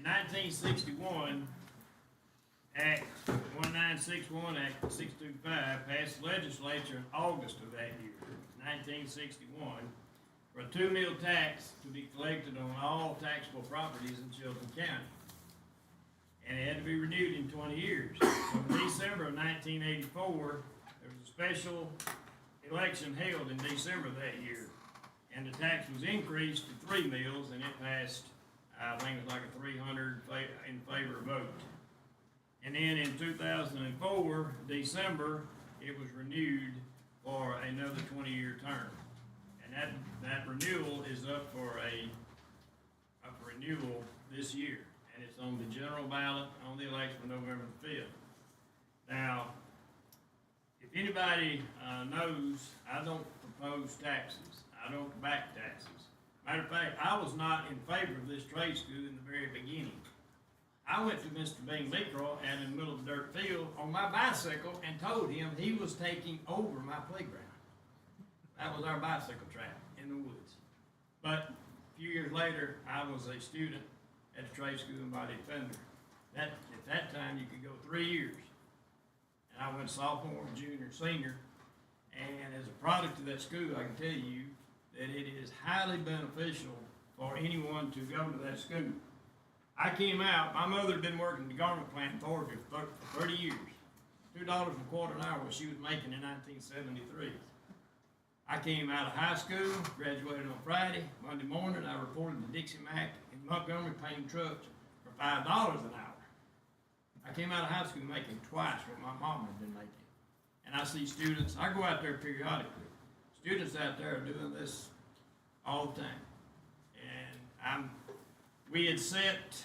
1961, Act 1961, Act 625 passed the legislature in August of that year, 1961, for a 2 mil tax to be collected on all taxable properties in Chilton County. And it had to be renewed in 20 years. So in December of 1984, there was a special election held in December of that year. And the tax was increased to 3 mils, and it passed, I think it was like a 300 in favor vote. And then in 2004, December, it was renewed for another 20-year term. And that renewal is up for renewal this year. And it's on the general ballot on the election of November the 5th. Now, if anybody knows, I don't propose taxes. I don't back taxes. Matter of fact, I was not in favor of this trade school in the very beginning. I went to Mr. Bing Lecroy out in the middle of the dirt field on my bicycle and told him he was taking over my playground. That was our bicycle track in the woods. But a few years later, I was a student at the trade school in Body Defender. At that time, you could go 3 years. And I went sophomore, junior, senior. And as a product of that school, I can tell you that it is highly beneficial for anyone to go to that school. I came out, my mother had been working in the garment plant in Thornton for 30 years. $2 a quarter an hour, what she was making in 1973. I came out of high school, graduated on Friday. Monday morning, I reported to Dixie Mac in Montgomery painting trucks for $5 an hour. I came out of high school making twice what my mom had been making. And I see students, I go out there periodically. Students out there are doing this all the time. And we had set,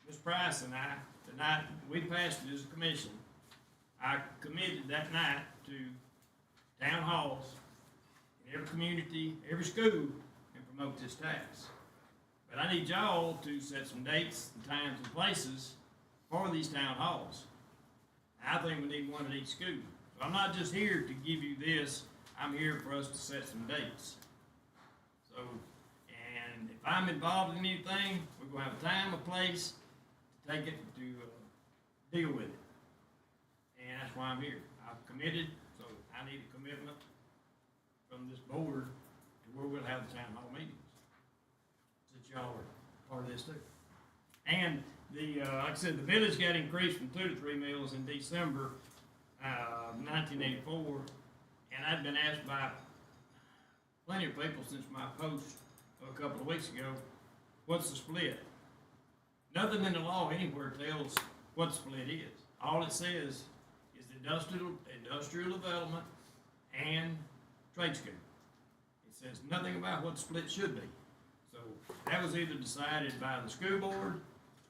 Ms. Price and I, the night we passed it as a commission, I committed that night to town halls in every community, every school, and promote this tax. But I need y'all to set some dates and times and places for these town halls. I think we need one at each school. So I'm not just here to give you this, I'm here for us to set some dates. So, and if I'm involved in anything, we're going to have a time, a place to take it, to deal with it. And that's why I'm here. I've committed, so I need a commitment from this board to where we'll have the town hall meetings. Since y'all are part of this too. And like I said, the millage got increased from 2 to 3 mils in December 1984. And I'd been asked by plenty of people since my post a couple of weeks ago, what's the split? Nothing in the law anywhere tells what the split is. All it says is industrial development and trade school. It says nothing about what the split should be. So that was either decided by the school board,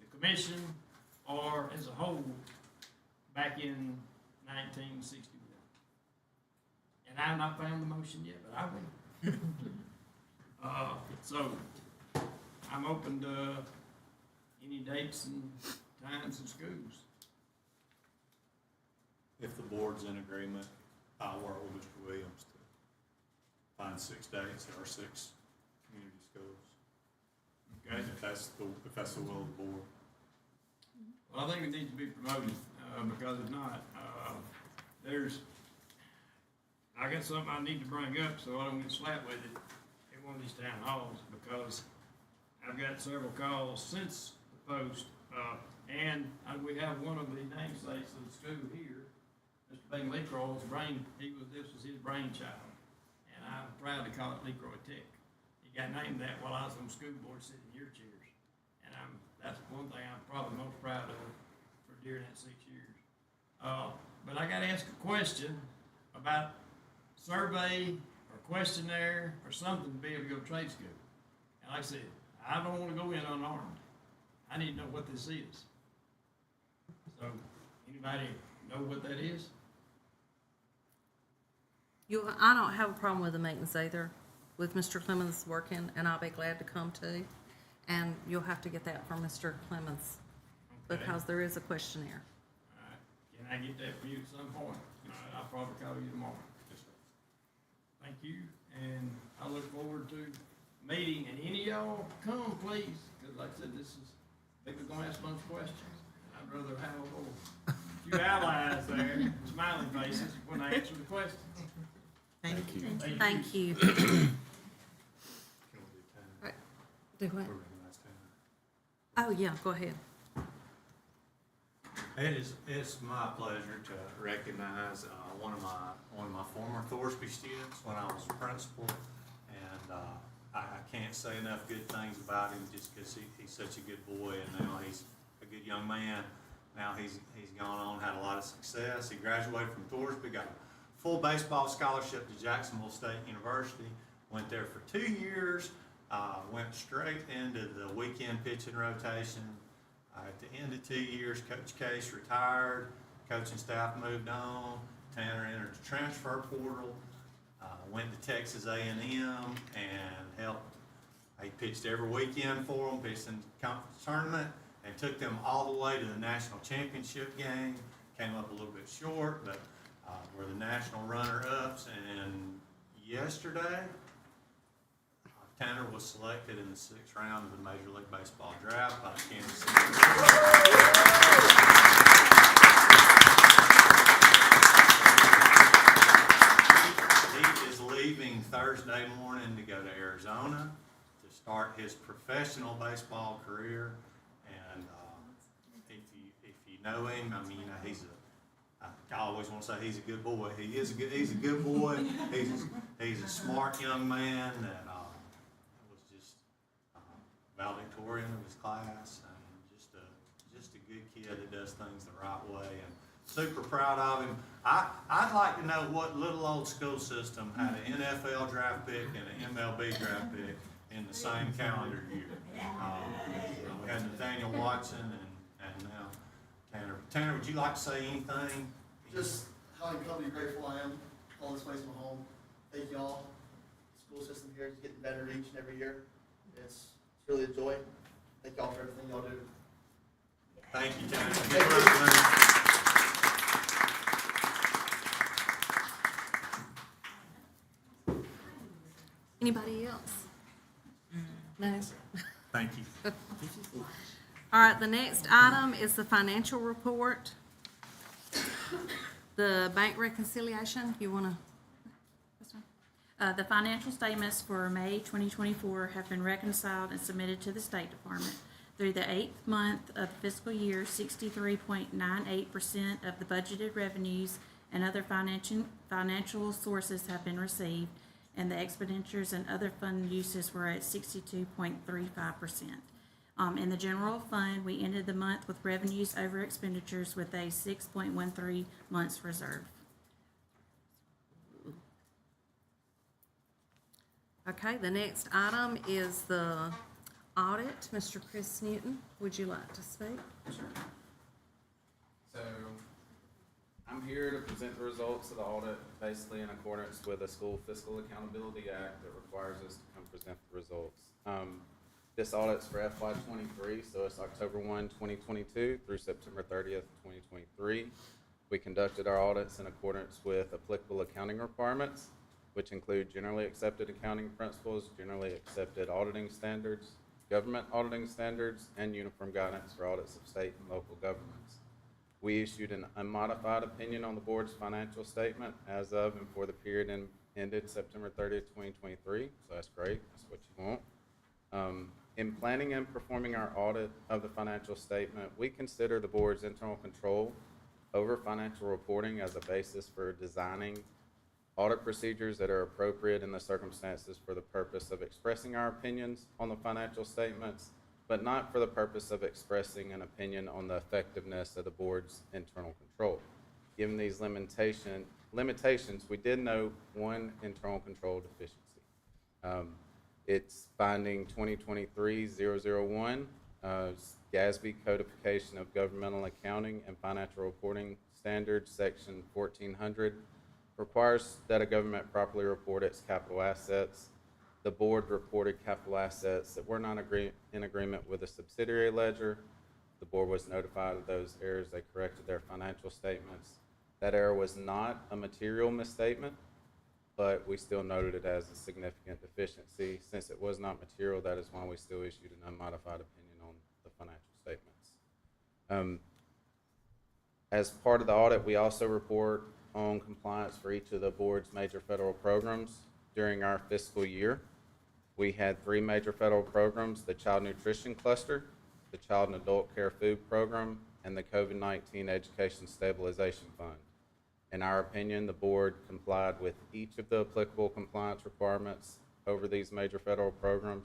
the commission, or as a whole back in 1961. And I have not found the motion yet, but I will. So I'm open to any dates and times and schools. If the board's in agreement, I'll work with Mr. Williams to find 6 dates at our 6 community schools. Okay. If that's the will of the board. Well, I think it needs to be promoted because if not, I got something I need to bring up so I don't get slapped with it at one of these town halls because I've got several calls since the post, and we have one of the namesakes of the school here, Mr. Bing Lecroy's this was his brainchild, and I'm proud to call it Lecroy Tech. He got named that while I was on the school board sitting in your chairs, and that's one thing I'm probably most proud of for during that 6 years. But I got to ask a question about survey or questionnaire or something to be able to go to trade school. And like I said, I don't want to go in unarmed. I need to know what this is. So, anybody know what that is? I don't have a problem with the meetings either, with Mr. Clemens working, and I'll be glad to come too. And you'll have to get that from Mr. Clemens, Okay. because there is a questionnaire. All right. Can I get that for you at some point? All right, I'll probably call you tomorrow. Yes, sir. Thank you, and I look forward to meeting, and any of y'all come, please, because like I said, this People gonna ask a bunch of questions. I'd rather have a little few allies there, smiling faces when I answer the questions. Thank you. Thank you. Can we do Tanner? Right. Do what? We're recognized Tanner. Oh, yeah, go ahead. It's my pleasure to recognize one of my former Thorsby students when I was a principal, and I can't say enough good things about him just because he's such a good boy, and now he's a good young man. Now he's gone on, had a lot of success. He graduated from Thorsby, got a full baseball scholarship to Jacksonville State University. Went there for 2 years. Went straight into the weekend pitching rotation. At the end of 2 years, Coach Case retired, coaching staff moved on, Tanner entered the transfer portal, went to Texas A&M and helped. He pitched every weekend for them, pitched in the conference tournament, and took them all the way to the national championship game. Came up a little bit short, but were the national runner-ups. And yesterday, Tanner was selected in the 6th round of the Major League Baseball draft by Kansas City. He is leaving Thursday morning to go to Arizona to start his professional baseball career. And if you know him, I mean, I always want to say he's a good boy. He's a good boy. He's a smart young man that was just valedictorian of his class, and just a good kid that does things the right way, and super proud of him. I'd like to know what little old school system had an NFL draft pick and an MLB draft pick in the same calendar year. We had Nathaniel Watson and now Tanner. Tanner, would you like to say anything? Just how incredibly grateful I am. All this place in my home. Thank y'all. The school system here is getting better each and every year. It's really a joy. Thank y'all for everything y'all do. Thank you, Tanner. Thank Anybody else? No? Thank you. All right, the next item is the financial report. The bank reconciliation, you wanna? The financial statements for May 2024 have been reconciled and submitted to the State Department. Through the 8th month of the fiscal year, 63.98% of the budgeted revenues and other financial sources have been received, and the expenditures and other fund uses were at 62.35%. In the general fund, we ended the month with revenues over expenditures with a 6.13 months reserve. Okay, the next item is the audit. Mr. Chris Newton, would you like to speak? So, I'm here to present the results of the audit, basically in accordance with the School Fiscal Accountability Act that requires us to come present the results. This audit's for FY '23, so it's October 1, 2022 through September 30th, 2023. We conducted our audits in accordance with applicable accounting requirements, which include generally accepted accounting principles, generally accepted auditing standards, government auditing standards, and uniform guidance for audits of state and local governments. We issued an unmodified opinion on the board's financial statement as of and for the period ended September 30th, 2023, so that's great, that's what you want. In planning and performing our audit of the financial statement, we consider the board's internal control over financial reporting as a basis for designing audit procedures that are appropriate in the circumstances for the purpose of expressing our opinions on the financial statements, but not for the purpose of expressing an opinion on the effectiveness of the board's internal control. Given these limitations, we did note one internal control deficiency. It's finding 2023-001, GASB Codification of Governmental Accounting and Financial Reporting Standards, Section 1400, requires that a government properly report its capital assets. The board reported capital assets that were not in agreement with the subsidiary ledger. The board was notified of those errors. They corrected their financial statements. That error was not a material misstatement, but we still noted it as a significant deficiency. Since it was not material, that is why we still issued an unmodified opinion on the financial statement. As part of the audit, we also report on compliance for each of the board's major federal programs during our fiscal year. We had 3 major federal programs: the Child Nutrition Cluster, the Child and Adult Care Food Program, and the COVID-19 Education Stabilization Fund. In our opinion, the board complied with each of the applicable compliance requirements over these major federal programs,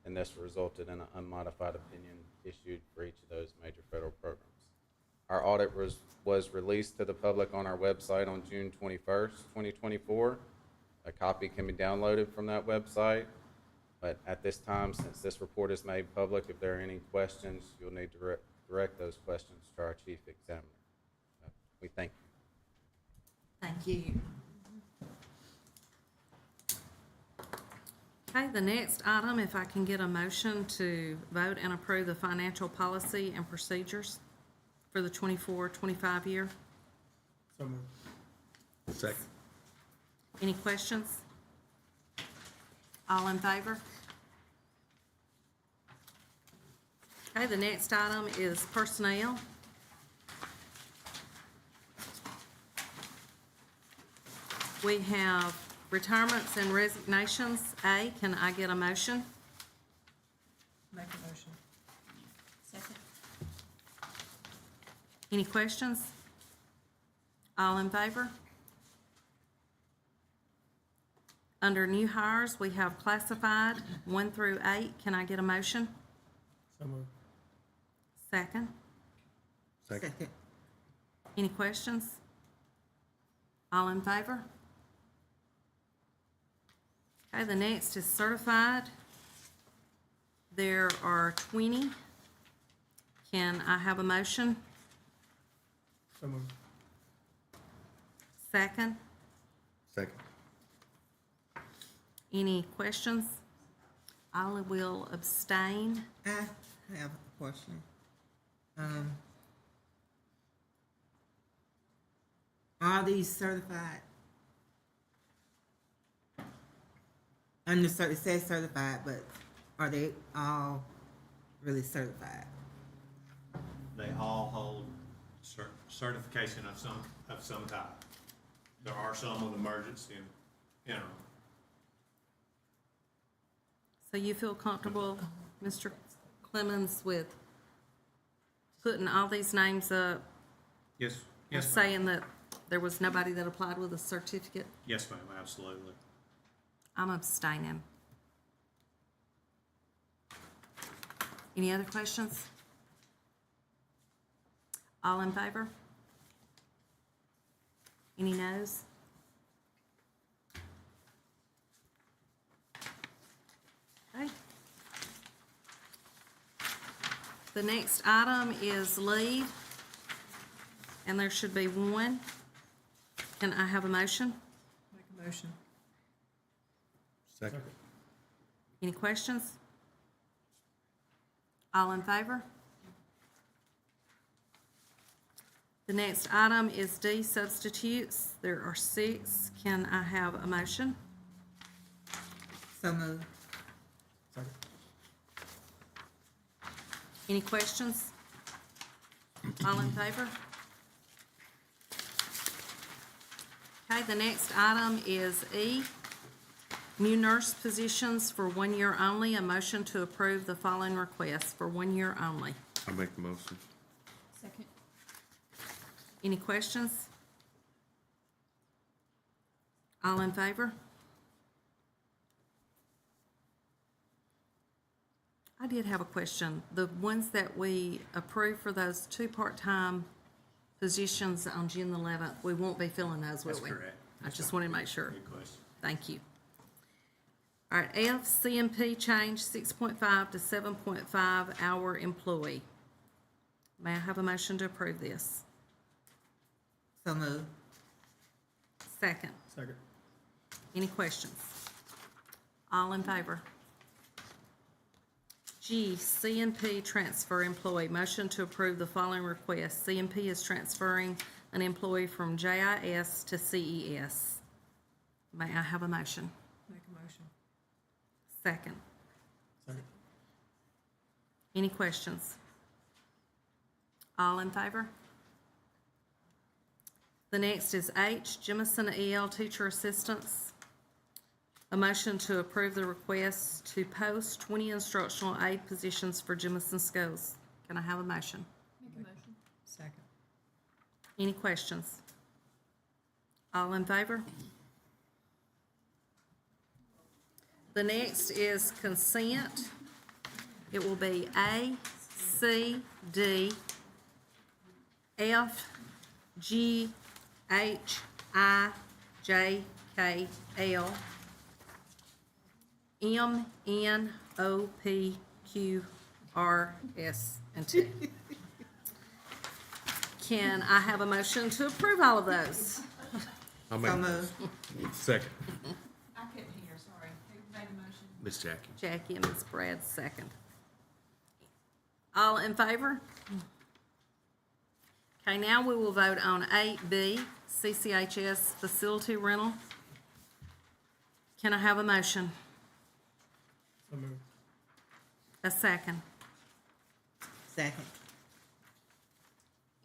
and this resulted in an unmodified opinion issued for each of those major federal programs. Our audit was released to the public on our website on June 21st, 2024. A copy can be downloaded from that website. But at this time, since this report is made public, if there are any questions, you'll need to direct those questions to our chief examiner. We thank you. Thank you. Okay, the next item, if I can get a motion to vote and approve the financial policy and procedures for the 24-25 year. So moved. Second. Any questions? All in favor? Okay, the next item is personnel. We have retirements and resignations. A, can I get a motion? Make a motion. Second. Any questions? All in favor? Under new hires, we have classified 1 through 8. Can I get a motion? So moved. Second. Second. Any questions? All in favor? Okay, the next is certified. There are 20. Can I have a motion? So moved. Second. Second. Any questions? I will abstain. I have a question. Are these certified? It says certified, but are they all really certified? They all hold certification of some type. There are some with emergency and interim. So you feel comfortable, Mr. Clemens, with putting all these names up Yes, and yes, ma'am. saying that there was nobody that applied with a certificate? Yes, ma'am, absolutely. I'm abstaining. Any other questions? All in favor? Any noes? Okay. The next item is leave, and there should be 1. Can I have a motion? Make a motion. Second. Any questions? All in favor? The next item is D, substitutes. There are 6. Can I have a motion? So moved. Second. Any questions? All in favor? Okay, the next item is E, new nurse positions for 1 year only. A motion to approve the following requests for 1 year only. I'll make the motion. Second. Any questions? All in favor? I did have a question. The ones that we approved for those 2 part-time positions on June the 11th, we won't be filling those, will That's we? correct. I just wanted to make sure. Good question. Thank you. All right, F, CMP change 6.5 to 7.5 hour employee. May I have a motion to approve this? So moved. Second. Second. Any questions? All in favor? G, CNP transfer employee. Motion to approve the following request. CNP is transferring an employee from JIS to CES. May I have a motion? Make a motion. Second. Second. Any questions? All in favor? The next is H, Jemison EL Teacher Assistants. A motion to approve the request to post 20 instructional aid positions for Jemison schools. Can I have a motion? Second. Any questions? All in favor? The next is consent. It will be A, C, D, F, G, H, I, J, K, L, M, N, O, P, Q, R, S, and T. Can I have a motion to approve all of those? I'll So make, moved. second. I couldn't hear, sorry. Who made the motion? Miss Jackie. Jackie and Ms. Brad, second. All in favor? Okay, now we will vote on 8B, CCHS facility rental. Can I have a motion? So moved. A second. Second.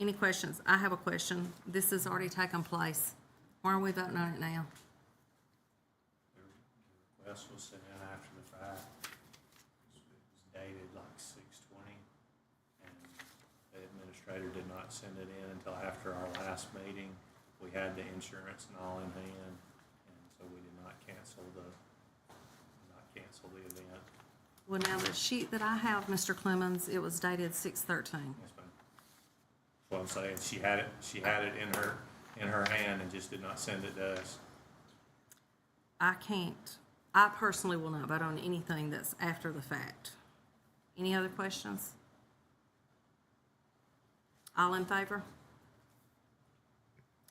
Any questions? I have a question. This has already taken place. Why are we voting on it now? The request was sent in after the fact. It was dated like 6/20, and the administrator did not send it in until after our last meeting. We had the insurance and all in hand, and so we did not cancel the event. Well, now the sheet that I have, Mr. Clemens, it was dated 6/13. Yes, ma'am. That's what I'm saying. She had it in her hand and just did not send it to us. I personally will not vote on anything that's after the fact. Any other questions? All in favor?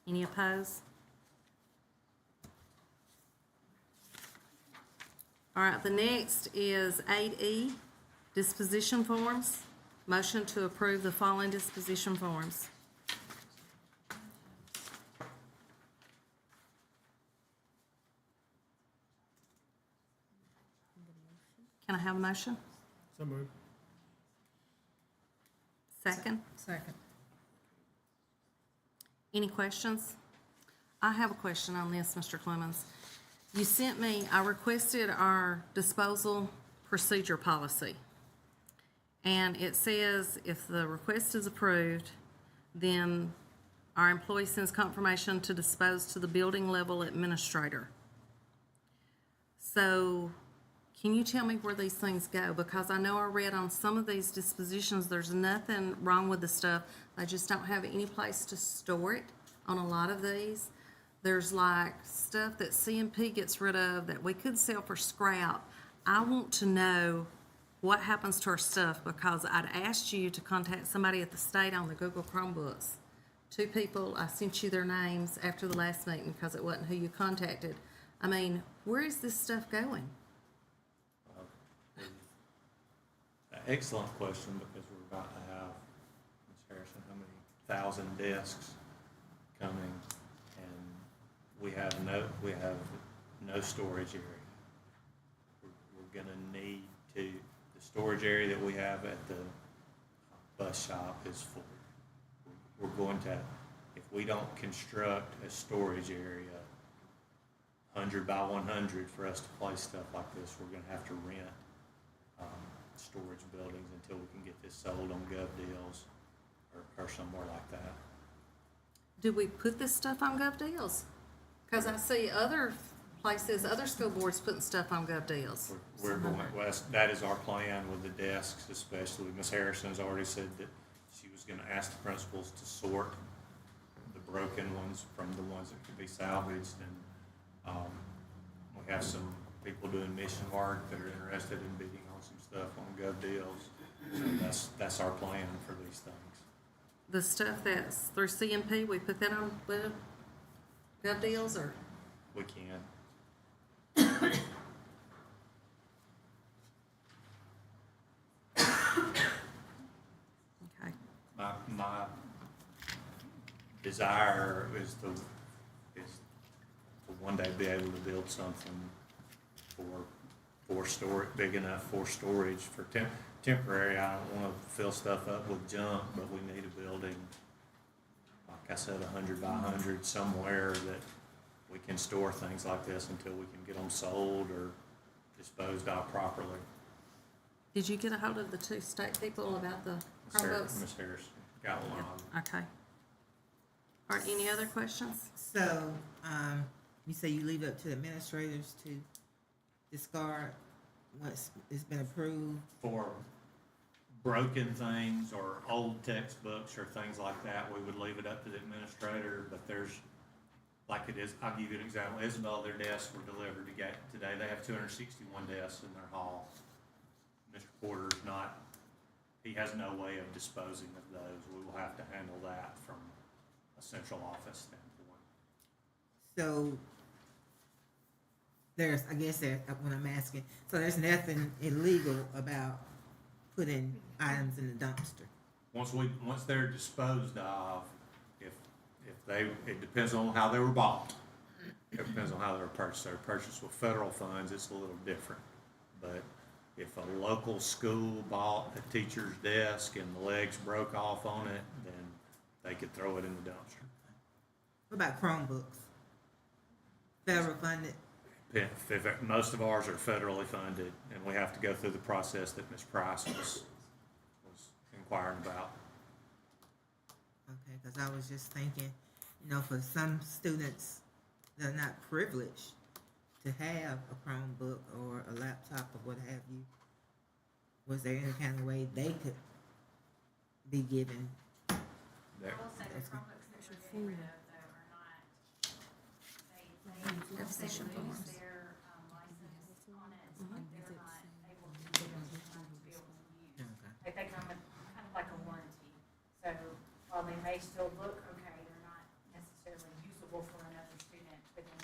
Any opposed? All right, the next is 8E, disposition forms. Motion to approve the following disposition forms. Can I have a motion? So moved. Second? Second. Any questions? I have a question on this, Mr. Clemens. You sent me, I requested our disposal procedure policy. And it says if the request is approved, then our employee sends confirmation to dispose to the building level administrator. So can you tell me where these things go? Because I know I read on some of these dispositions, there's nothing wrong with the stuff. They just don't have any place to store it on a lot of these. There's like stuff that CMP gets rid of that we could sell for scrap. I want to know what happens to our stuff because I'd asked you to contact somebody at the state on the Google Chromebooks. 2 people, I sent you their names after the last meeting because it wasn't who you contacted. I mean, where is this stuff going? Excellent question, because we're about to have, Ms. Harrison, how many thousand desks coming, and we have no storage area. We're gonna need to, the storage area that we have at the bus shop is full. We're going to, if we don't construct a storage area 100 by 100 for us to place stuff like this, we're gonna have to rent storage buildings until we can get this sold on Gov Deals or somewhere like that. Do we put this stuff on Gov Deals? Because I see other places, other school boards putting stuff on Gov Deals. We're going, well, that is our plan with the desks, especially. Ms. Harrison's already said that she was gonna ask the principals to sort the broken ones from the ones that could be salvaged, and we have some people doing mission work that are interested in bidding on some stuff on Gov Deals. So that's our plan for these things. The stuff that's through CMP, we put that on with Gov Deals or? We can. Okay. My desire is to one day be able to build something for storage, big enough for storage, for temporary, I don't wanna fill stuff up with junk, but we need a building, like I said, 100 by 100 somewhere that we can store things like this until we can get them sold or disposed of properly. Did you get a hold of the two state people about the Chromebooks? Ms. Harris got one on. Okay. All right, any other questions? So, you say you leave it up to the administrators to discard once it's been approved? For broken things or old textbooks or things like that, we would leave it up to the administrator, but there's, like it is, I'll give you an example, Isabel, their desks were delivered today, they have 261 desks in their hall. Mr. Porter's not, he has no way of disposing of those, we will have to handle that from a central office standpoint. So, there's, I guess that, when I'm asking, so there's nothing illegal about putting items in the dumpster? Once they're disposed of, if they, it depends on how they were bought. It depends on how they were purchased. They were purchased with federal funds, it's a little different. But if a local school bought a teacher's desk and the legs broke off on it, then they could throw it in the dumpster. What about Chromebooks? Federal funded? Most of ours are federally funded, and we have to go through the process that Ms. Price was inquiring about. Okay, because I was just thinking, you know, for some students, they're not privileged to have a Chromebook or a laptop or what have you. Was there any kind of way they could be given? I will say the Chromebooks that we're getting rid of though are not, they That's the lose simple ones. their license on it, so they're not able to give them to be able to use. Okay. Like they come with kind of like a warranty, so while they may still look okay, they're not necessarily usable for another student, but then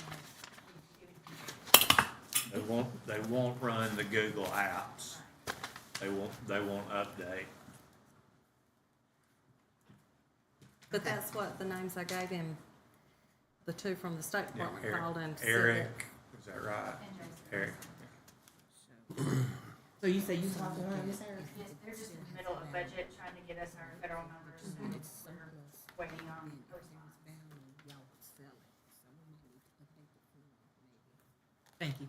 we've given you. They won't run the Google apps. They won't update. But that's what the names I gave him, the two from the State Yeah, Department called and said Eric, is that right? And Jason. Eric. So you say you talked to her, Ms. Harris? Yes, they're just in the middle of budget, trying to get us our federal numbers, and we're waiting on a response. Thank you.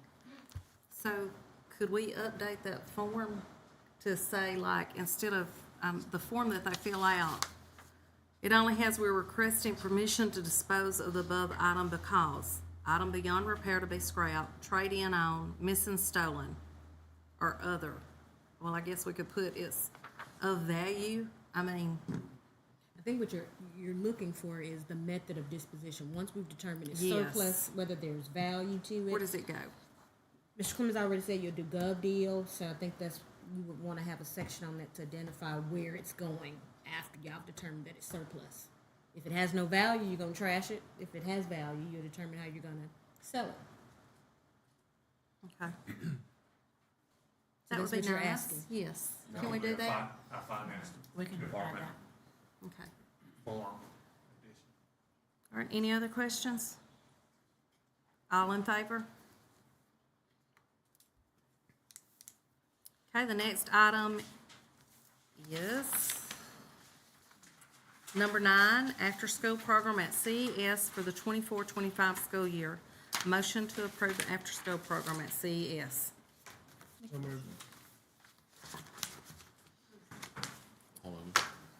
So could we update that form to say, like, instead of, the form that they fill out, it only has, we're requesting permission to dispose of the above item because item beyond repair to be scrapped, trade-in on, missing, stolen, or other. Well, I guess we could put it's of value. I mean, I think what you're looking for is the method of disposition. Once we've determined it's Yes. surplus, whether there's value to where it. does it go? Mr. Clemens already said you'll do gov deal, so I think that's, you would want to have a section on that to identify where it's going after y'all determined that it's surplus. If it has no value, you're gonna trash it. If it has value, you'll determine how you're gonna sell it. Okay. So That would that's be what you're nice. asking. Yes. No, Can we do that? I financed We can provide department that. Okay. form. All right, any other questions? All in favor? Okay, the next item is number 9, after-school program at CES for the 24-25 school year. Motion to approve the after-school program at CES. So moved.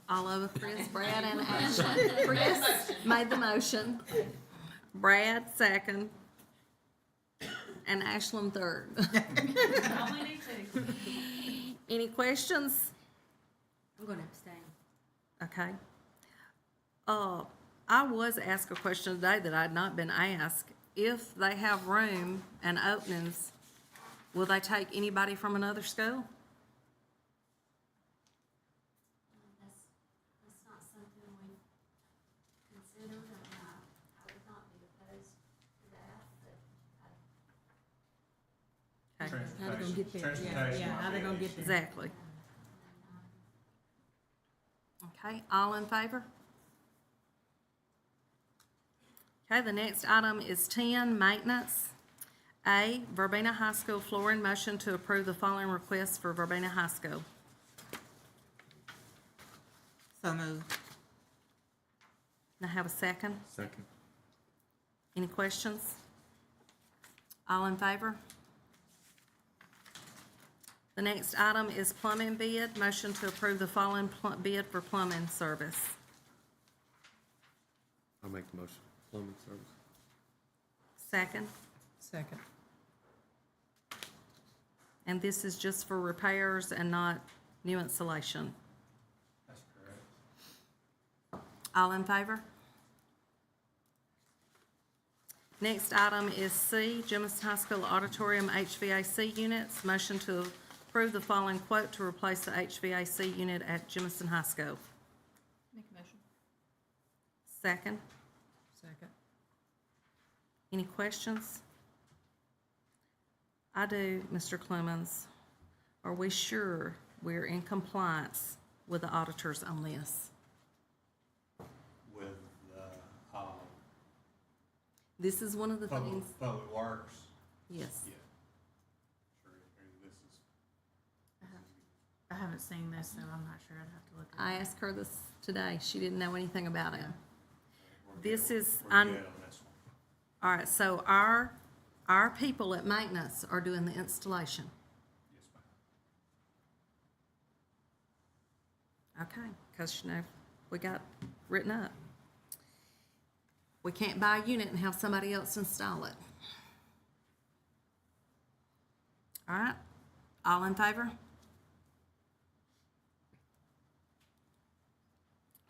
All over Chris, Brad, and Ashley. Chris made the motion. Brad, second. And Ashlyn, third. Only need two. Any questions? I'm gonna abstain. Okay. I was asked a question today that I'd not been asked. If they have room and openings, will they take anybody from another school? That's not something we considered, and I would not be opposed to that, but Okay, How they gonna get there? Transportation Yeah, might how they be gonna an get issue. there? exactly. Okay, all in favor? Okay, the next item is 10, maintenance. A, Verbena High School flooring, motion to approve the following requests for Verbena High School. So moved. Can I have a second? Second. Any questions? All in favor? The next item is plumbing bid. Motion to approve the following bid for plumbing service. I'll make the motion. Plumbing service. Second. Second. And this is just for repairs and not new installation. That's correct. All in favor? Next item is C, Jemison High School Auditorium HVAC units. Motion to approve the following quote to replace the HVAC unit at Jemison High School. Make a motion. Second. Second. Any questions? I do, Mr. Clemens. Are we sure we're in compliance with the auditors on this? With the, This is one of the things, Public Works, yes. yeah. Sure, this is. I haven't seen this, so I'm not sure. I'd have to look at it. I asked her this today. She didn't know anything about it. we're This good- is, We're good on this one. all right, so our people at maintenance are doing the installation. Yes, ma'am. Okay, because, you know, we got written up. We can't buy a unit and have somebody else install it. All right, all in favor?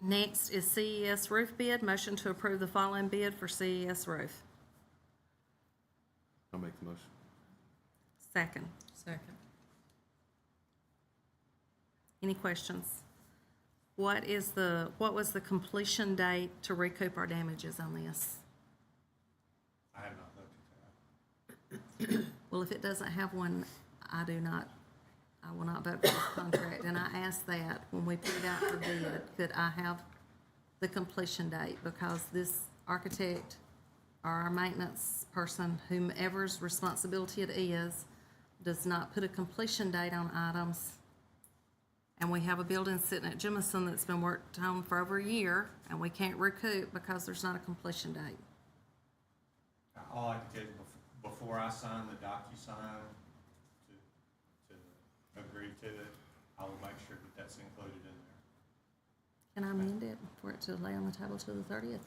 Next is CES roof bid. Motion to approve the following bid for CES roof. I'll make the motion. Second. Second. Any questions? What was the completion date to recoup our damages on this? I have not looked at that. Well, if it doesn't have one, I will not vote for this contract. And I asked that when we put it out for bid, could I have the completion date? Because this architect or our maintenance person, whomever's responsibility it is, does not put a completion date on items. And we have a building sitting at Jemison that's been worked on for over a year, and we can't recoup because there's not a completion date. All I can tell you, before I sign the DocuSign to agree to it, I will make sure that that's included in there. Can I amend it for it to lay on the table to the 30th?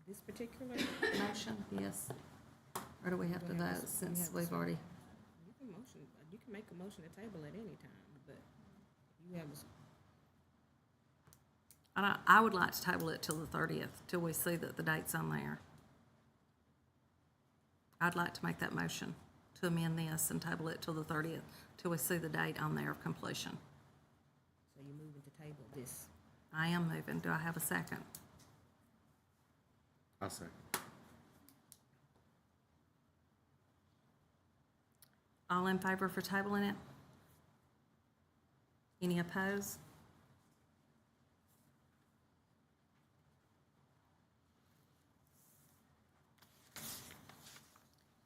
This particular, Motion, yes. Or do we have to vote since we've already, you can make a motion to table at any time, but you have a I would like to table it till the 30th, till we see that the date's on there. I'd like to make that motion to amend this and table it till the 30th, till we see the date on there of completion. So you're moving to table this. I am moving. Do I have a second? I'll second. All in favor for tabling it? Any opposed?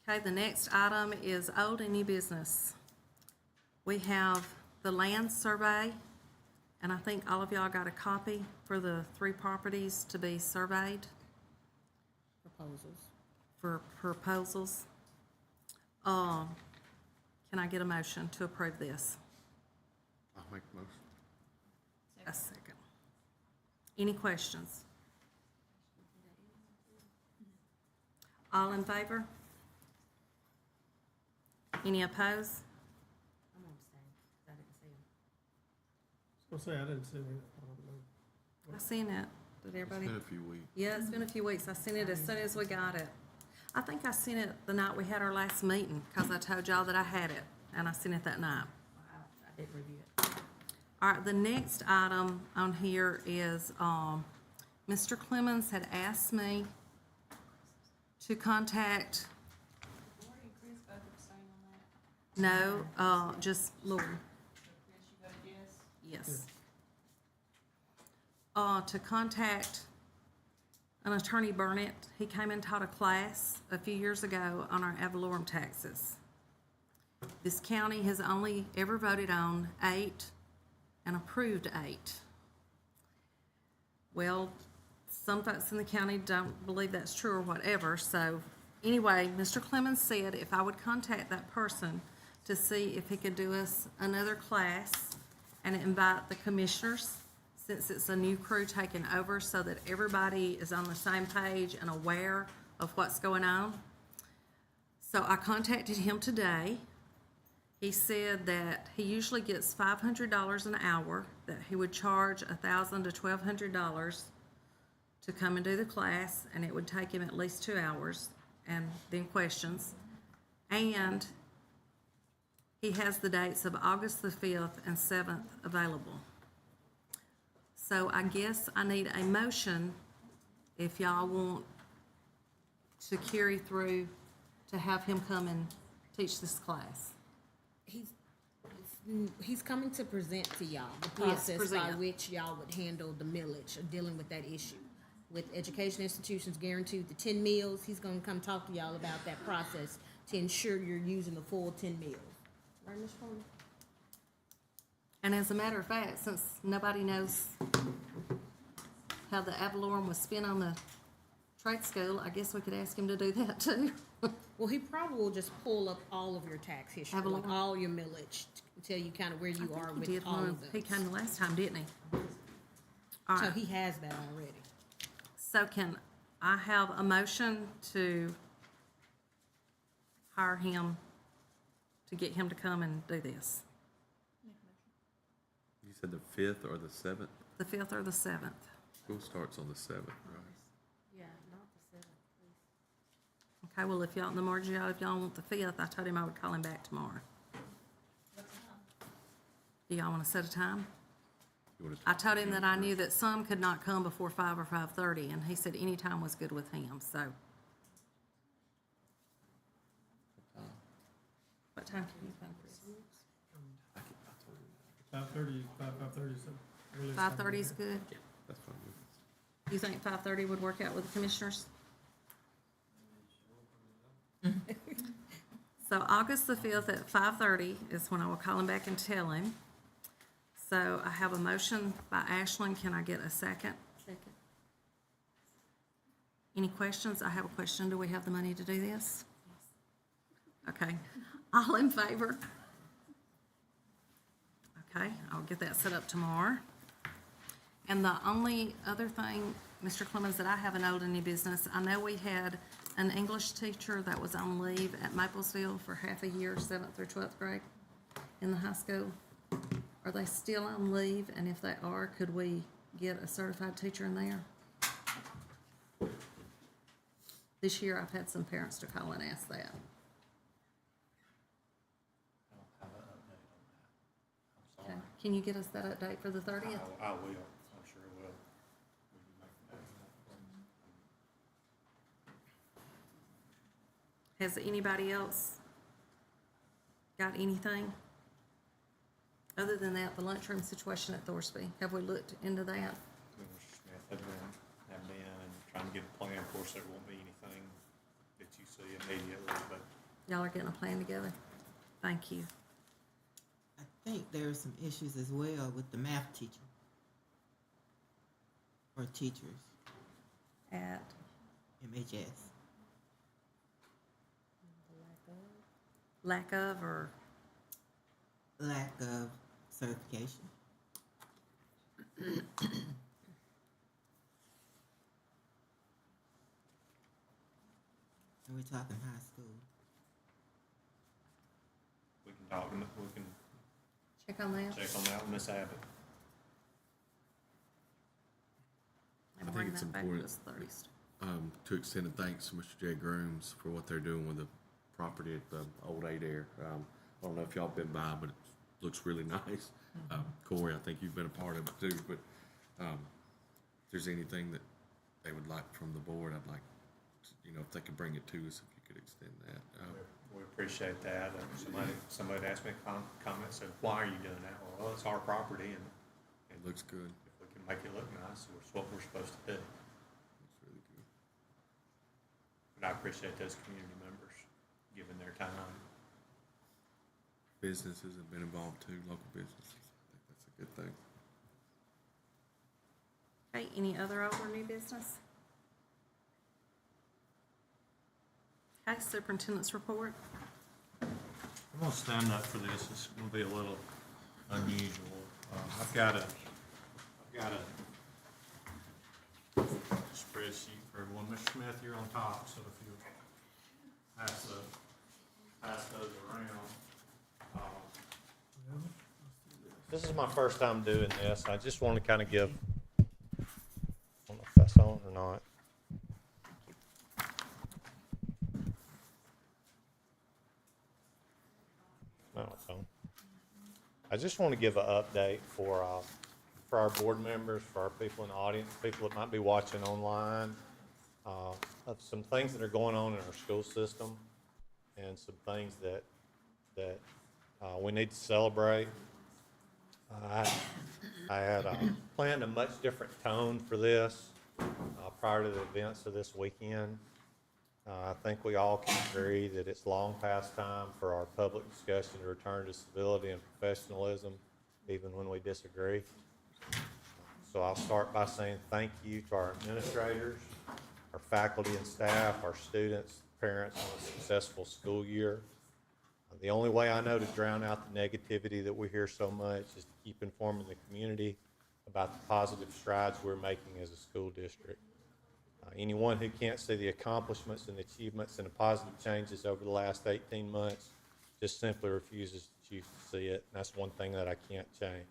Okay, the next item is old and new business. We have the land survey, and I think all of y'all got a copy for the 3 properties to be surveyed Proposals. for proposals. Can I get a motion to approve this? I'll make the motion. A second. Any questions? All in favor? Any opposed? I'm gonna abstain, 'cause I didn't see them. I was gonna say, I didn't see it. I don't know. I seen it. Did everybody? It's been a few weeks. Yeah, it's been a few weeks. I seen it as soon as we got it. I think I seen it the night we had our last meeting, because I told y'all that I had it, and I seen it that night. I didn't review it. All right, the next item on here is, Mr. Clemens had asked me to contact, Lori and Chris both abstain on that. no, just Lori, Chris, you voted yes? yes. To contact an attorney Burnett. He came and taught a class a few years ago on our ad valorem taxes. This county has only ever voted on 8 and approved 8. Well, some folks in the county don't believe that's true or whatever, so anyway, Mr. Clemens said if I would contact that person to see if he could do us another class and invite the commissioners, since it's a new crew taking over, so that everybody is on the same page and aware of what's going on. So I contacted him today. He said that he usually gets $500 an hour, that he would charge $1,000 to $1,200 to come and do the class, and it would take him at least 2 hours, and then questions. And he has the dates of August the 5th and 7th available. So I guess I need a motion if y'all want to carry through to have him come and teach this class. He's coming to present to y'all the Yes, process by present. which y'all would handle the millage of dealing with that issue. With education institutions guaranteed the 10 meals, he's gonna come talk to y'all about that process to ensure you're using the full 10 meals. Right, Ms. Farmer? And as a matter of fact, since nobody knows how the ad valorem was spent on the trade school, I guess we could ask him to do that too. Well, he probably will just pull up all of your tax history, Have a like look. all your millage, to tell you kind of where you are He with did all one, of those. he came the last time, didn't he? All So right, he has that already. so can I have a motion to hire him, to get him to come and do this? You said the 5th or the 7th? The 5th or the 7th? School starts on the 7th, right? Yeah, not the 7th, please. Okay, well, if y'all, the more y'all, if y'all want the 5th, I told him I would call him back tomorrow. Do y'all want to set a time? You wanna I told him that I knew that some could not come before 5 or 5:30, and he said any time was good with him, so. What time can you come, Chris? 5:30, 5:30 is 5:30 is good? That's fine. You think 5:30 would work out with the commissioners? So August the 5th at 5:30 is when I will call him back and tell him. So I have a motion by Ashlyn. Can I get a second? Second. Any questions? I have a question. Do we have the money to do this? Okay. All in favor? Okay, I'll get that set up tomorrow. And the only other thing, Mr. Clemens, that I haven't owed any business, I know we had an English teacher that was on leave at Maplesville for half a year, 7th through 12th grade in the high school. Are they still on leave? And if they are, could we get a certified teacher in there? This year, I've had some parents to call and ask that. I don't have an update on that. I'm Okay, sorry. can you get us that update for the 30th? I will, I'm sure I will. We can make a note of that. Has anybody else got anything? Other than that, the lunchroom situation at Thorsby, have we looked into that? Mr. Smith have been and trying to get a plan. Of course, there won't be anything that you see immediately, but Y'all are getting a plan together? Thank you. I think there are some issues as well with the math teacher. Or teachers, At, MHS. lack of, or, Lack of certification. And we're talking high school. we can talk, we can check on that? check on that with Ms. Abbott. And I think bring it's that back to important. us Thursday. To extend a thanks to Mr. J. Grooms for what they're doing with the property at the old Adair. I don't know if y'all been by, but it looks really nice. Corey, I think you've been a part of it too, but, if there's anything that they would like from the board, I'd like, if they could bring it to us, if you could extend that. We appreciate that. Somebody asked me a comment, said, why are you doing that? Well, it's our property, and It looks good. if we can make it look nice, it's what we're supposed to do. Looks really good. But I appreciate those community members giving their time. Businesses have been involved too, local businesses. I think that's a Good thing. Okay, any other old or new business? Okay, superintendent's report. I'm gonna stand up for this. It's gonna be a little unusual. I've got a spreadsheet for everyone. Mr. Smith, you're on top, so if you pass those around. This is my first time doing this. I just want to kind of give, I don't know if that's on or not. No, it's on. I just want to give an update for our board members, for our people in the audience, people that might be watching online, of some things that are going on in our school system and some things that we need to celebrate. I had planned a much different tone for this prior to the events of this weekend. I think we all can agree that it's long past time for our public discussion to return to civility and professionalism, even when we disagree. So I'll start by saying thank you to our administrators, our faculty and staff, our students, parents on a successful school year. The only way I know to drown out the negativity that we hear so much is to keep informing the community about the positive strides we're making as a school district. Anyone who can't see the accomplishments and achievements and the positive changes over the last 18 months just simply refuses to choose to see it. And that's one thing that I can't change.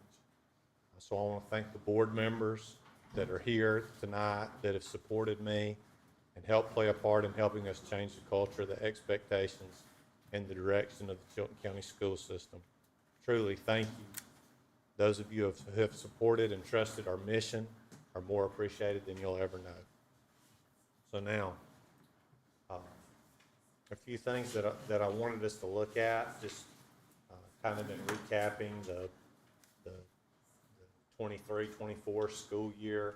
So I want to thank the board members that are here tonight that have supported me and helped play a part in helping us change the culture, the expectations, and the direction of the Chilton County school system. Truly, thank you. Those of you who have supported and trusted our mission are more appreciated than you'll ever know. So now, a few things that I wanted us to look at, just kind of in recapping the 23-24 school year.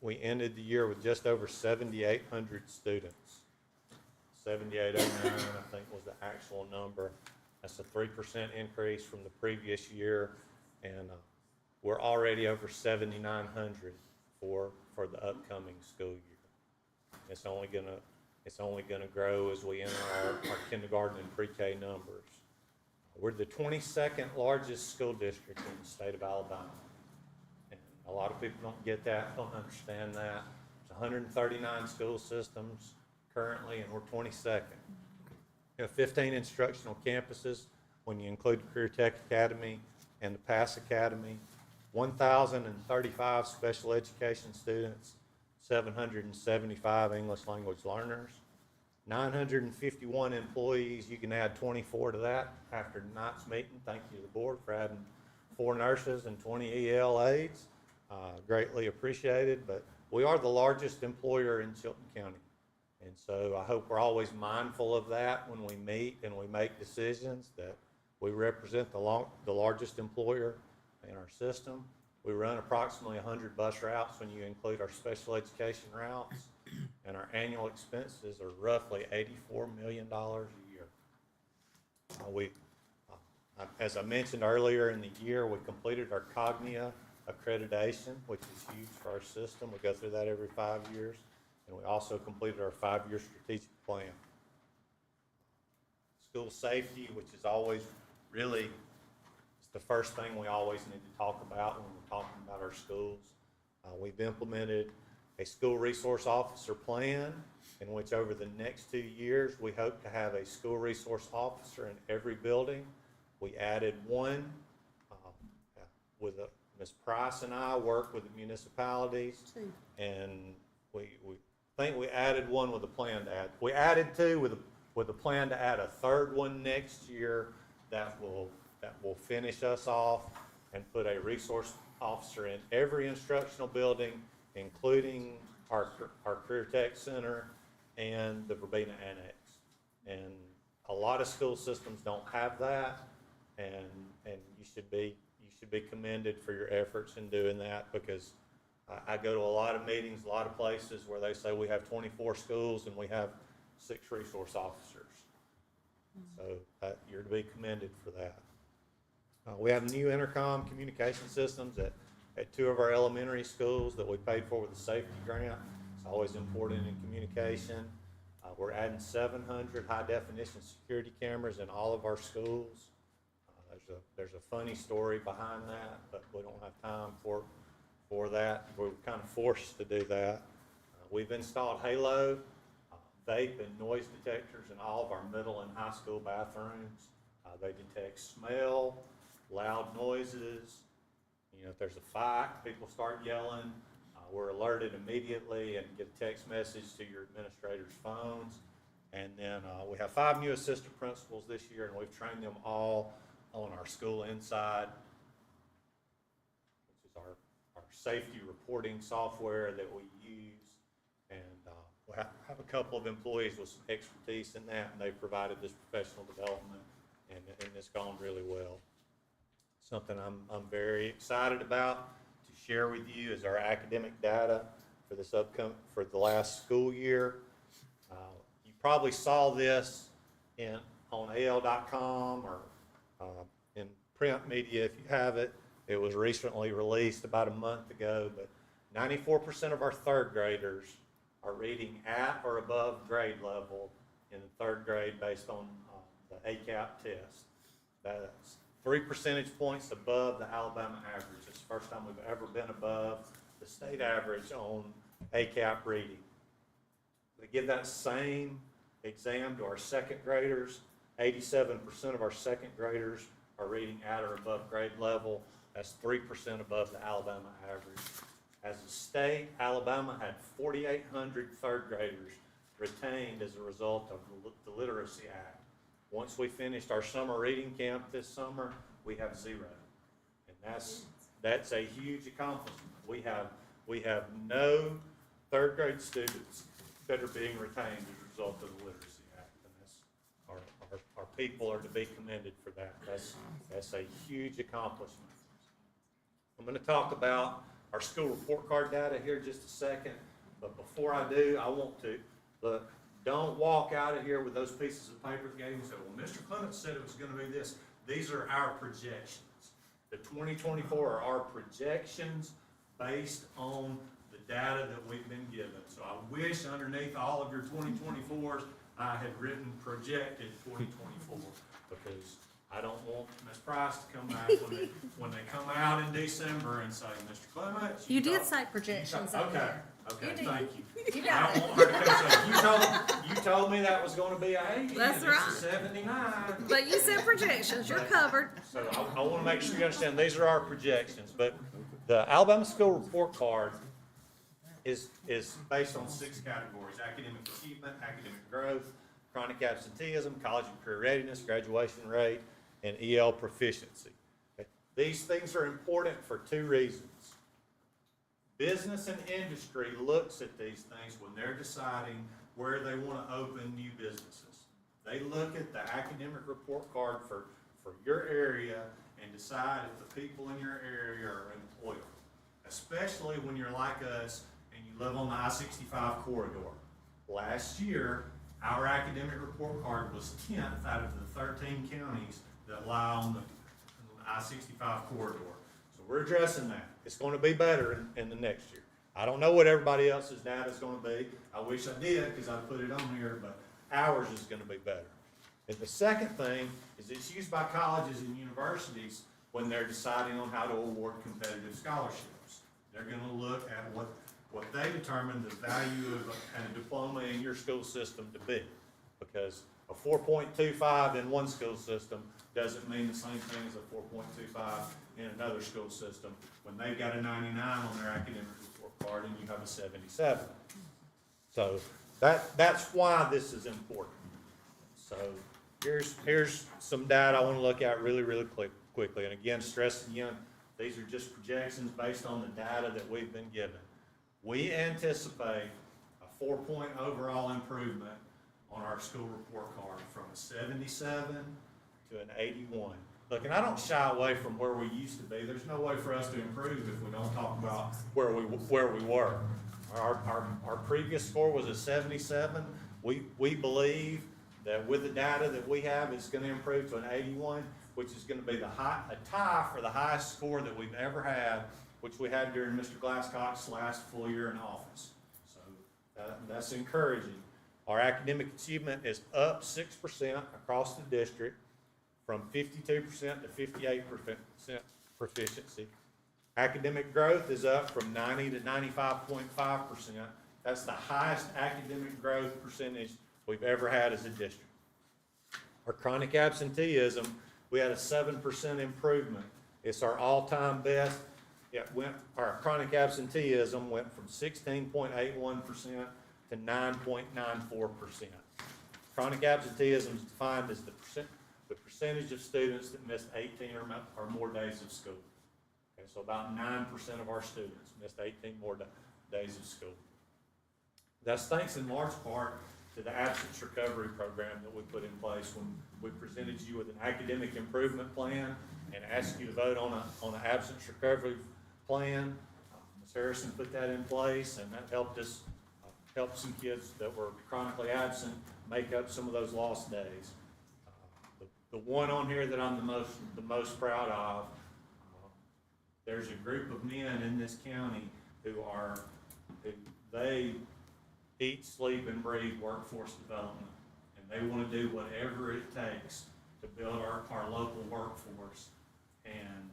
We ended the year with just over 7,800 students. 7,809, I think, was the actual number. That's a 3% increase from the previous year, and we're already over 7,900 for the upcoming school year. It's only gonna grow as we enter our kindergarten and pre-K numbers. We're the 22nd largest school district in the state of Alabama. And a lot of people don't get that, don't understand that. There's 139 school systems currently, and we're 22nd. We have 15 instructional campuses when you include the Career Tech Academy and the PASS Academy. 1,035 special education students, 775 English language learners, 951 employees. You can add 24 to that after tonight's meeting. Thank you to the board for adding 4 nurses and 20 EL aides. Greatly appreciated, but we are the largest employer in Chilton County. And so I hope we're always mindful of that when we meet and we make decisions, that we represent the largest employer in our system. We run approximately 100 bus routes when you include our special education routes, and our annual expenses are roughly $84 million a year. As I mentioned earlier in the year, we completed our Cognia accreditation, which is huge for our system. We go through that every 5 years, and we also completed our 5-year strategic plan. School safety, which is always really the first thing we always need to talk about when we're talking about our schools. We've implemented a school resource officer plan in which over the next 2 years, we hope to have a school resource officer in every building. We added one with Ms. Price and I work with the municipalities. And we think we added one with a plan to add. We added 2 with a plan to add a 3rd one next year that will finish us off and put a resource officer in every instructional building, including our Career Tech Center and the Verbena Annex. And a lot of school systems don't have that, and you should be commended for your efforts in doing that, because I go to a lot of meetings, a lot of places where they say we have 24 schools and we have 6 resource officers. So you're to be commended for that. We have new intercom communication systems at 2 of our elementary schools that we paid for with a safety grant. It's always important in communication. We're adding 700 high-definition security cameras in all of our schools. There's a funny story behind that, but we don't have time for that. We're kind of forced to do that. We've installed Halo, vape and noise detectors in all of our middle and high school bathrooms. They detect smell, loud noises. You know, if there's a fight, people start yelling. We're alerted immediately and get a text message to your administrator's phones. And then we have 5 new assistant principals this year, and we've trained them all on our school inside, which is our safety reporting software that we use. And we have a couple of employees with some expertise in that, and they've provided this professional development, and it's gone really well. Something I'm very excited about to share with you is our academic data for this for the last school year. You probably saw this on AL.com or in print media if you have it. It was recently released about a month ago, but 94% of our third graders are reading at or above grade level in the third grade based on the ACAP test. That's 3 percentage points above the Alabama average. It's the first time we've ever been above the state average on ACAP reading. We give that same exam to our second graders. 87% of our second graders are reading at or above grade level. That's 3% above the Alabama average. As a state, Alabama had 4,800 third graders retained as a result of the Literacy Act. Once we finished our summer reading camp this summer, we have 0. And that's a huge accomplishment. We have no third grade students that are being retained as a result of the Literacy Act. And that's our people are to be commended for that. That's a huge accomplishment. I'm going to talk about our school report card data here in just a second, but before I do, I want to look. Don't walk out of here with those pieces of paper that gave me and say, well, Mr. Clements said it was going to be this. These are our projections. The 2024 are our projections based on the data that we've been given. So I wish underneath all of your 2024s, I had written projected 2024 because I don't want Ms. Price to come back when they come out in December and say, Mr. Clements. You did say projections on there. Okay, You did. thank you. You got I it. don't want her to come say, you told me that was gonna be a 80, That's and it's right. a 79. But you said projections, you're covered. So I wanna make sure you understand, these are our projections, but the Alabama School Report Card is based on 6 categories: academic achievement, academic growth, chronic absenteeism, college and career readiness, graduation rate, and EL proficiency. Okay? These things are important for 2 reasons. Business and industry looks at these things when they're deciding where they want to open new businesses. They look at the academic report card for your area and decide if the people in your area are employable, especially when you're like us and you live on the I-65 corridor. Last year, our academic report card was 10th out of the 13 counties that lie on the I-65 corridor. So we're addressing that. It's going to be better in the next year. I don't know what everybody else's data is going to be. I wish I did because I'd put it on here, but ours is going to be better. And the second thing is it's used by colleges and universities when they're deciding on how to award competitive scholarships. They're going to look at what they determine the value of a diploma in your school system to be. Because a 4.25 in one school system doesn't mean the same thing as a 4.25 in another school system when they've got a 99 on their academic report card and you have a 77. So that's why this is important. So here's some data I want to look at really quickly. And again, stress again, these are just projections based on the data that we've been given. We anticipate a 4-point overall improvement on our school report card from a 77 to an 81. Look, and I don't shy away from where we used to be. There's no way for us to improve if we don't talk about where we were. Our previous score was a 77. We believe that with the data that we have, it's going to improve to an 81. which is gonna be a tie for the highest score that we've ever had, which we had during Mr. Glasscock's last full year in office. So that's encouraging. Our academic achievement is up 6% across the district, from 52% to 58% proficiency. Academic growth is up from 90 to 95.5%. That's the highest academic growth percentage we've ever had as a district. Our chronic absenteeism, we had a 7% improvement. It's our all-time best. Our chronic absenteeism went from 16.81% to 9.94%. Chronic absenteeism is defined as the percentage of students that missed 18 or more days of school. Okay, so about 9% of our students missed 18 more days of school. That's thanks in large part to the absence recovery program that we put in place when we presented you with an academic improvement plan and asked you to vote on an absence recovery plan. Ms. Harrison put that in place, and that helped us help some kids that were chronically absent make up some of those lost days. The one on here that I'm the most proud of, there's a group of men in this county who they eat, sleep, and breathe workforce development, and they want to do whatever it takes to build our local workforce. And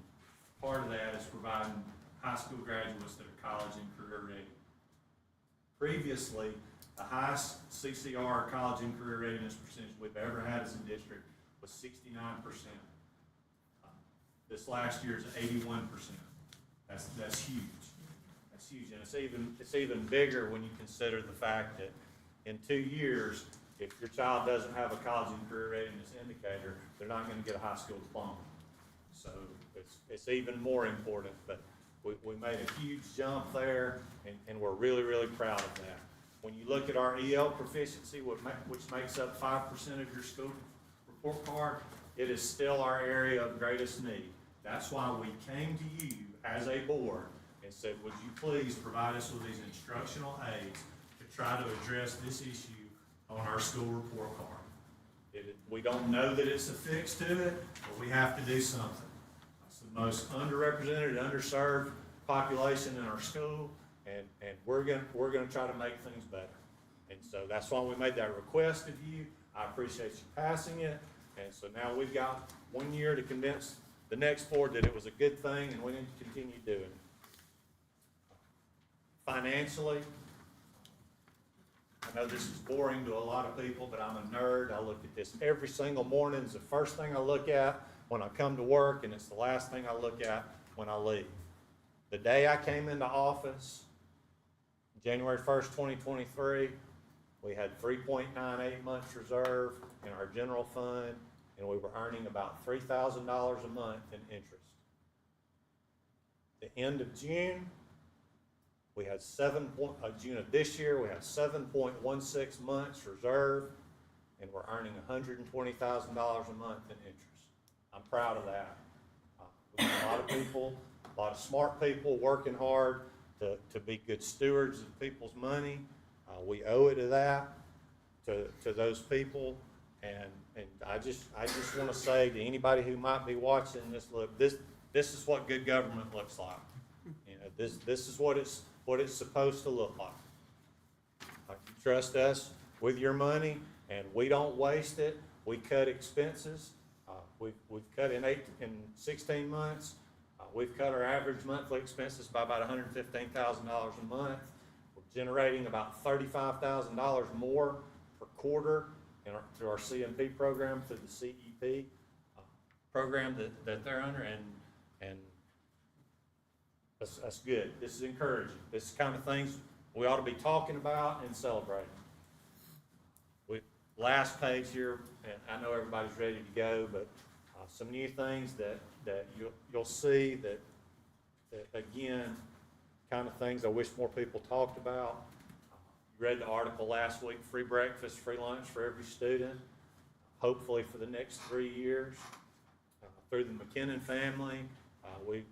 part of that is providing high school graduates that are college and career ready. Previously, the highest CCR, college and career readiness percentage we've ever had as a district was 69%. This last year is 81%. That's huge. That's huge, and it's even bigger when you consider the fact that in 2 years, if your child doesn't have a college and career readiness indicator, they're not going to get a high school diploma. So it's even more important. But we made a huge jump there, and we're really, really proud of that. When you look at our EL proficiency, which makes up 5% of your school report card, it is still our area of greatest need. That's why we came to you as a board and said, would you please provide us with these instructional aids to try to address this issue on our school report card. We don't know that it's a fix to it, but we have to do something. It's the most underrepresented, underserved population in our school, and we're gonna try to make things better. And so that's why we made that request of you. I appreciate you passing it, and so now we've got 1 year to convince the next board that it was a good thing, and we need to continue doing it. Financially, I know this is boring to a lot of people, but I'm a nerd. I look at this every single morning. It's the first thing I look at when I come to work, and it's the last thing I look at when I leave. The day I came into office, January 1st, 2023, we had 3.98 months reserve in our general fund, and we were earning about $3,000 a month in interest. The end of June, we had June of this year, we had 7.16 months reserve, and we're earning $120,000 a month in interest. I'm proud of that. We've got a lot of people, a lot of smart people working hard to be good stewards of people's money. We owe it to that, to those people, and I just want to say to anybody who might be watching this, look, this is what good government looks like. You know, this is what it's supposed to look like. You trust us with your money, and we don't waste it. We cut expenses. We've cut in 16 months. We've cut our average monthly expenses by about $115,000 a month. We're generating about $35,000 more per quarter through our CMP program, through the CEP program that they're under, and that's good. This is encouraging. This is the kind of things we ought to be talking about and celebrating. Last page here, and I know everybody's ready to go, but some new things that you'll see that again, kind of things I wish more people talked about. You read the article last week, free breakfast, free lunch for every student, hopefully for the next 3 years. Through the McKinnon family, we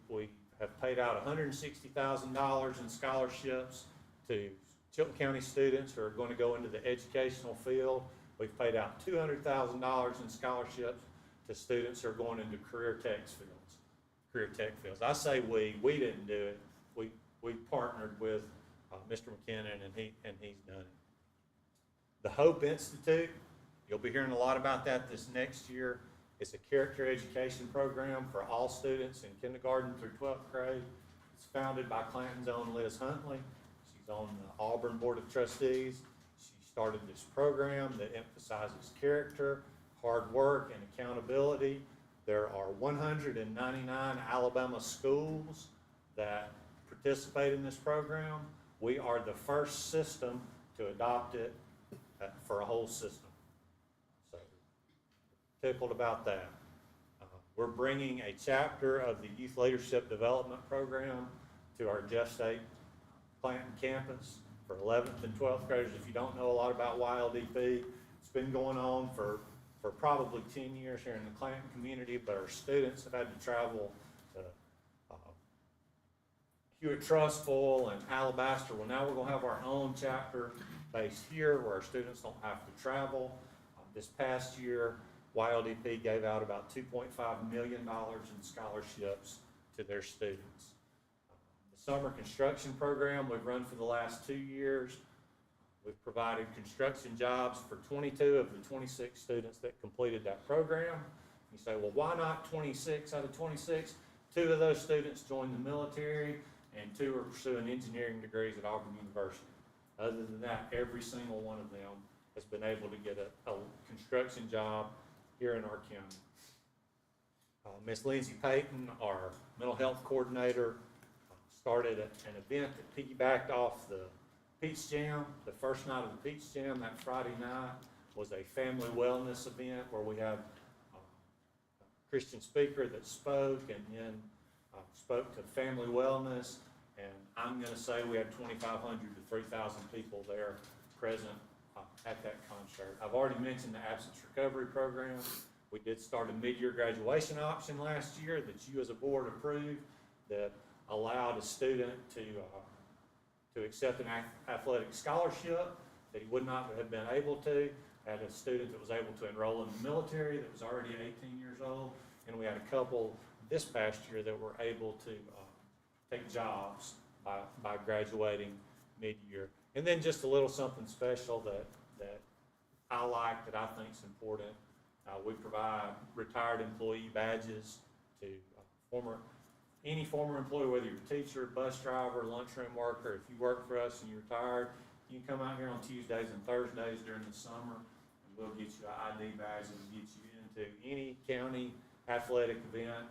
have paid out $160,000 in scholarships to Chilton County students who are going to go into the educational field. We've paid out $200,000 in scholarships to students who are going into career tech fields. I say we didn't do it. We partnered with Mr. McKinnon, and he's done it. The Hope Institute, you'll be hearing a lot about that this next year. It's a character education program for all students in kindergarten through 12th grade. It's founded by Clanton's own Liz Huntley. She's on the Auburn Board of Trustees. She started this program that emphasizes character, hard work, and accountability. There are 199 Alabama schools that participate in this program. We are the first system to adopt it for a whole system. So, tickled about that. We're bringing a chapter of the Youth Leadership Development Program to our Jeff State Clanton campus for 11th and 12th graders. If you don't know a lot about YLDP, it's been going on for probably 10 years here in the Clanton community, but our students have had to travel to Hewitt Trustful and Alabaster. Well, now we're going to have our own chapter based here where our students don't have to travel. This past year, YLDP gave out about $2.5 million in scholarships to their students. The summer construction program we've run for the last 2 years. We've provided construction jobs for 22 of the 26 students that completed that program. You say, well, why not 26 out of 26? 2 of those students joined the military, and 2 are pursuing engineering degrees at Auburn University. Other than that, every single one of them has been able to get a construction job here in our county. Miss Lindsay Payton, our mental health coordinator, started an event that piggybacked off the Peach Jam. The first night of the Peach Jam, that Friday night, was a family wellness event where we had a Christian speaker that spoke and then spoke to family wellness. And I'm going to say we had 2,500 to 3,000 people there present at that concert. I've already mentioned the absence recovery program. We did start a mid-year graduation option last year that you as a board approved that allowed a student to accept an athletic scholarship that he would not have been able to. Had a student that was able to enroll in the military that was already 18 years old, and we had a couple this past year that were able to take jobs by graduating mid-year. And then just a little something special that I like, that I think is important. We provide retired employee badges to any former employee, whether you're a teacher, bus driver, lunchroom worker. If you work for us and you're retired, you can come out here on Tuesdays and Thursdays during the summer, and we'll get you an ID badge that will get you into any county athletic event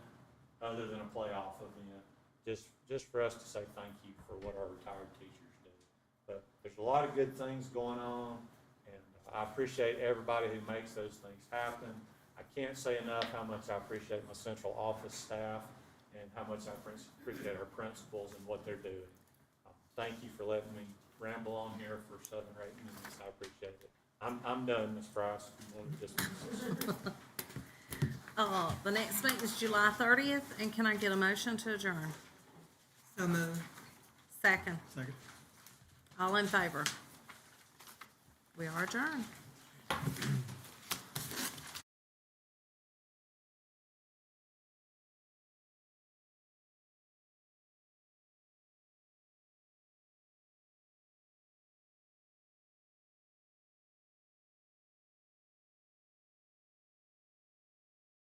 other than a playoff event, just for us to say thank you for what our retired teachers do. But there's a lot of good things going on, and I appreciate everybody who makes those things happen. I can't say enough how much I appreciate my central office staff and how much I appreciate our principals and what they're doing. Thank you for letting me ramble on here for 7 or 8 minutes. I appreciate it. I'm done, Ms. Price. If you want to just The next meeting is July 30th, and can I get a motion to adjourn? So moved. Second. Second. All in favor? We are adjourned.